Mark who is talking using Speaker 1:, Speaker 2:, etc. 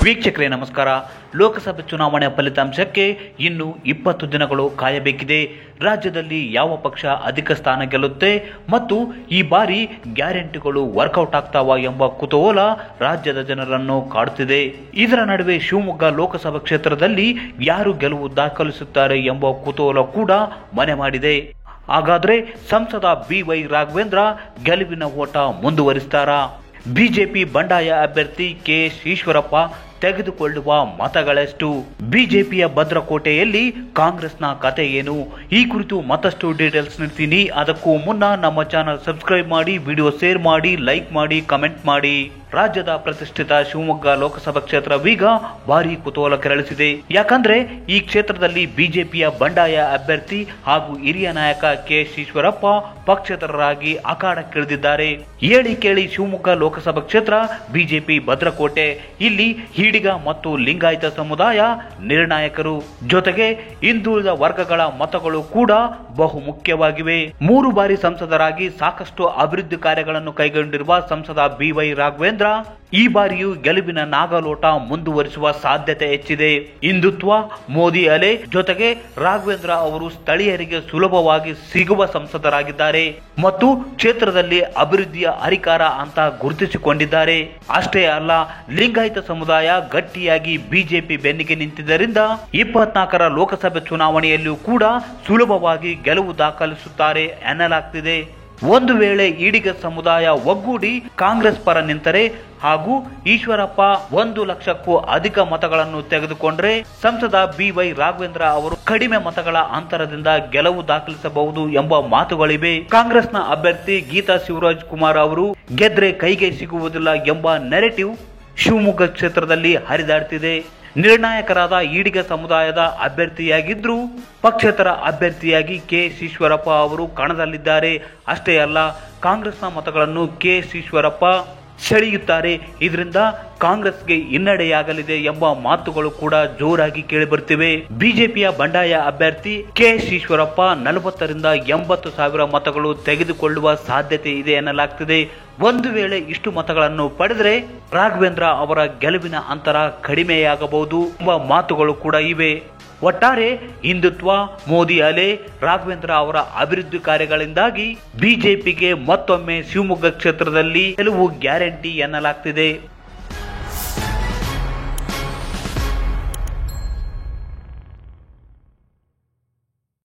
Speaker 1: ವೀಕ್ಷಕರೇ ನಮಸ್ಕಾರ. ಲೋಕಸಭೆ ಚುನಾವಣೆ ಫಲಿತಾಂಶಕ್ಕೆ ಇನ್ನು 20 ದಿನಗಳು ಕಾಯಬೇಕಿದೆ. ರಾಜ್ಯದಲ್ಲಿ ಯಾವ ಪಕ್ಷ ಅಧಿಕ ಸ್ಥಾನ ಗೆಲ್ಲುತ್ತೆ ಮತ್ತು ಈ ಬಾರಿ ಗ್ಯಾರಂಟಿಗಳು ವರ್ಕೌಟ್ ಆಗ್ತಾವ ಎಂಬ ಕುತೂಹಲ ರಾಜ್ಯದ ಜನರನ್ನು ಕಾಡುತ್ತಿದೆ. ಇದರ ನಡುವೆ ಶಿವಮೊಗ್ಗ ಲೋಕಸಭಾ ಕ್ಷೇತ್ರದಲ್ಲಿ ಯಾರು ಗೆಲುವು ದಾಖಲಿಸುತ್ತಾರೆ ಎಂಬ ಕುತೂಹಲ ಕೂಡ ಮನೆ ಮಾಡಿದೆ. ಹಾಗಾದ್ರೆ ಸಂಸದ BY ರಾಘವೇಂದ್ರ ಗೆಲುವಿನ ಓಟ ಮುಂದುವರಿಸುತ್ತಾರಾ? ಬಿಜೆಪಿ ಬಂಡಾಯ ಅಭ್ಯರ್ಥಿ KS ಈಶ್ವರಪ್ಪ ತೆಗೆದುಕೊಳ್ಳುವ ಮತಗಳೆಷ್ಟು? ಬಿಜೆಪಿಯ ಭದ್ರಕೋಟೆಯಲ್ಲಿ ಕಾಂಗ್ರೆಸ್ನ ಕತೆ ಏನು? ಈ ಕುರಿತು ಮತ್ತಷ್ಟು ಡೀಟೇಲ್ಸ್ ನೀಡ್ತೀನಿ. ಅದಕ್ಕೂ ಮುನ್ನ ನಮ್ಮ ಚಾನಲ್ ಸಬ್ಸ್ಕ್ರೈಬ್ ಮಾಡಿ, ವಿಡಿಯೋ ಶೇರ್ ಮಾಡಿ, ಲೈಕ್ ಮಾಡಿ, ಕಮೆಂಟ್ ಮಾಡಿ. ರಾಜ್ಯದ ಪ್ರತಿಷ್ಠಿತ ಶಿವಮೊಗ್ಗ ಲೋಕಸಭಾ ಕ್ಷೇತ್ರವೀಗ ಭಾರಿ ಕುತೂಹಲ ಕೆರಳಿಸಿದೆ. ಯಾಕಂದ್ರೆ ಈ ಕ್ಷೇತ್ರದಲ್ಲಿ ಬಿಜೆಪಿಯ ಬಂಡಾಯ ಅಭ್ಯರ್ಥಿ ಹಾಗೂ ಹಿರಿಯ ನಾಯಕ KS ಈಶ್ವರಪ್ಪ ಪಕ್ಷೇತರರಾಗಿ ಅಖಾಡಕ್ಕಿಳಿದಿದ್ದಾರೆ. ಹೇಳಿ ಕೇಳಿ ಶಿವಮೊಗ್ಗ ಲೋಕಸಭಾ ಕ್ಷೇತ್ರ ಬಿಜೆಪಿ ಭದ್ರಕೋಟೆ. ಇಲ್ಲಿ ಈಡಿಗ ಮತ್ತು ಲಿಂಗಾಯತ ಸಮುದಾಯ ನಿರ್ಣಾಯಕರು, ಜೊತೆಗೆ ಹಿಂದುಳಿದ ವರ್ಗಗಳ ಮತಗಳು ಕೂಡ ಬಹು ಮುಖ್ಯವಾಗಿವೆ. 3 ಬಾರಿ ಸಂಸದರಾಗಿ ಸಾಕಷ್ಟು ಅಭಿವೃದ್ಧಿ ಕಾರ್ಯಗಳನ್ನು ಕೈಗೊಂಡಿರುವ ಸಂಸದ BY ರಾಘವೇಂದ್ರ ಈ ಬಾರಿಯೂ ಗೆಲುವಿನ ನಾಗಲೋಟ ಮುಂದುವರಿಸುವ ಸಾಧ್ಯತೆ ಹೆಚ್ಚಿದೆ. ಹಿಂದುತ್ವ, ಮೋದಿ ಅಲೆ ಜೊತೆಗೆ ರಾಘವೇಂದ್ರ ಅವರು ಸ್ಥಳೀಯರಿಗೆ ಸುಲಭವಾಗಿ ಸಿಗುವ ಸಂಸದರಾಗಿದ್ದಾರೆ ಮತ್ತು ಕ್ಷೇತ್ರದಲ್ಲಿ ಅಭಿವೃದ್ಧಿಯ ಹರಿಕಾರ ಅಂತ ಗುರುತಿಸಿಕೊಂಡಿದ್ದಾರೆ. ಅಷ್ಟೇ ಅಲ್ಲ, ಲಿಂಗಾಯತ ಸಮುದಾಯ ಗಟ್ಟಿಯಾಗಿ ಬಿಜೆಪಿ ಬೆನ್ನಿಗೆ ನಿಂತಿದ್ದರಿಂದ 24ರ ಲೋಕಸಭೆ ಚುನಾವಣೆಯಲ್ಲೂ ಕೂಡ ಸುಲಭವಾಗಿ ಗೆಲುವು ದಾಖಲಿಸುತ್ತಾರೆ ಎನ್ನಲಾಗ್ತಿದೆ. ಒಂದು ವೇಳೆ ಈಡಿಗ ಸಮುದಾಯ ಒಗ್ಗೂಡಿ ಕಾಂಗ್ರೆಸ್ ಪರ ನಿಂತರೆ ಹಾಗೂ ಈಶ್ವರಪ್ಪ 1 ಲಕ್ಷಕ್ಕೂ ಅಧಿಕ ಮತಗಳನ್ನು ತೆಗೆದುಕೊಂಡ್ರೆ ಸಂಸದ BY ರಾಘವೇಂದ್ರ ಅವರು ಕಡಿಮೆ ಮತಗಳ ಅಂತರದಿಂದ ಗೆಲುವು ದಾಖಲಿಸಬಹುದು ಎಂಬ ಮಾತುಗಳಿವೆ. ಕಾಂಗ್ರೆಸ್ನ ಅಭ್ಯರ್ಥಿ ಗೀತಾ ಶಿವರಾಜ್ ಕುಮಾರ್ ಅವರು ಗೆದ್ರೆ ಕೈಗೆ ಸಿಗುವುದಿಲ್ಲ ಎಂಬ ನೆರೆಟಿವ್ ಶಿವಮೊಗ್ಗ ಕ್ಷೇತ್ರದಲ್ಲಿ ಹರಿದಾಡ್ತಿದೆ. ನಿರ್ಣಾಯಕರಾದ ಈಡಿಗ ಸಮುದಾಯದ ಅಭ್ಯರ್ಥಿಯಾಗಿದ್ರು ಪಕ್ಷೇತರ ಅಭ್ಯರ್ಥಿಯಾಗಿ KS ಈಶ್ವರಪ್ಪ ಅವರು ಕಣದಲ್ಲಿದ್ದಾರೆ. ಅಷ್ಟೇ ಅಲ್ಲ, ಕಾಂಗ್ರೆಸ್ನ ಮತಗಳನ್ನು KS ಈಶ್ವರಪ್ಪ ಸೆಳೆಯುತ್ತಾರೆ. ಇದರಿಂದ ಕಾಂಗ್ರೆಸ್ಗೆ ಹಿನ್ನಡೆಯಾಗಲಿದೆ ಎಂಬ ಮಾತುಗಳು ಕೂಡ ಜೋರಾಗಿ ಕೇಳಿಬರುತ್ತಿವೆ. ಬಿಜೆಪಿಯ ಬಂಡಾಯ ಅಭ್ಯರ್ಥಿ KS ಈಶ್ವರಪ್ಪ 40 ರಿಂದ 80 ಸಾವಿರ ಮತಗಳು ತೆಗೆದುಕೊಳ್ಳುವ ಸಾಧ್ಯತೆ ಇದೆ ಎನ್ನಲಾಗ್ತಿದೆ. ಒಂದು ವೇಳೆ ಇಷ್ಟು ಮತಗಳನ್ನು ಪಡೆದರೆ ರಾಘವೇಂದ್ರ ಅವರ ಗೆಲುವಿನ ಅಂತರ ಕಡಿಮೆಯಾಗಬಹುದು ಎಂಬ ಮಾತುಗಳು ಕೂಡ ಇವೆ. ಒಟ್ಟಾರೆ ಹಿಂದುತ್ವ, ಮೋದಿ ಅಲೆ, ರಾಘವೇಂದ್ರ ಅವರ ಅಭಿವೃದ್ಧಿ ಕಾರ್ಯಗಳಿಂದಾಗಿ ಬಿಜೆಪಿಗೆ ಮತ್ತೊಮ್ಮೆ ಶಿವಮೊಗ್ಗ ಕ್ಷೇತ್ರದಲ್ಲಿ ಗೆಲುವು ಗ್ಯಾರಂಟಿ ಎನ್ನಲಾಗ್ತಿದೆ.